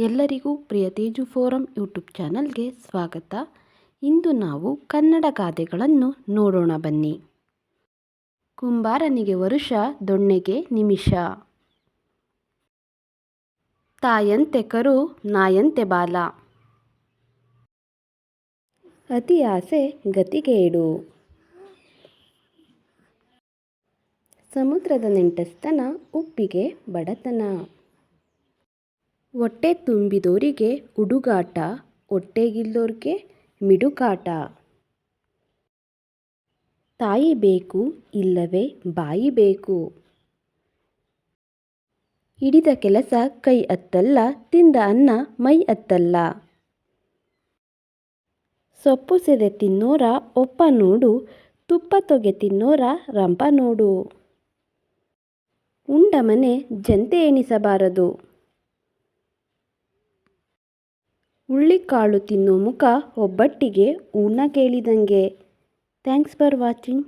ಎಲ್ಲರಿಗೂ ಪ್ರಿಯ Teju forum YouTube ಚಾನಲ್ಗೆ ಸ್ವಾಗತ. ಇಂದು ನಾವು ಕನ್ನಡ ಗಾದೆಗಳನ್ನು ನೋಡೋಣ ಬನ್ನಿ. ಕುಂಬಾರನಿಗೆ ವರುಷ, ದೊಣ್ಣೆಗೆ ನಿಮಿಷ. ತಾಯಂತೆ ಕರು, ನಾಯಂತೆ ಬಾಲ. ಅತಿ ಆಸೆ ಗತಿಗೇಡು. ಸಮುದ್ರದ ನೆಂಟಸ್ತನ, ಉಪ್ಪಿಗೆ ಬಡತನ. ಹೊಟ್ಟೆ ತುಂಬಿದೋರಿಗೆ ಹುಡುಗಾಟ, ಹೊಟ್ಟೆಗಿಲ್ಲೋರ್ಗೆ ಮಿಡುಕಾಟ. ತಾಯಿ ಬೇಕು, ಇಲ್ಲವೇ ಬಾಯಿ ಬೇಕು. ಹಿಡಿದ ಕೆಲಸ ಕೈ ಹತ್ತಲ್ಲ, ತಿಂದ ಅನ್ನ ಮೈ ಹತ್ತಲ್ಲ. ಸೊಪ್ಪು ಸೆದೆ ತಿನ್ನೋರ ಒಪ್ಪ ನೋಡು, ತುಪ್ಪ ತೊಗೆ ತಿನ್ನೋರ ರಂಪ ನೋಡು. ಉಂಡ ಮನೆ ಜಂತೆ ಎಣಿಸಬಾರದು. ಹುಳ್ಳಿಕಾಳು ತಿನ್ನೋ ಮುಖ ಒಬ್ಬಟ್ಟಿಗೆ ಹೂರ್ಣ ಕೇಳಿದಂಗೆ. Thanks for watching.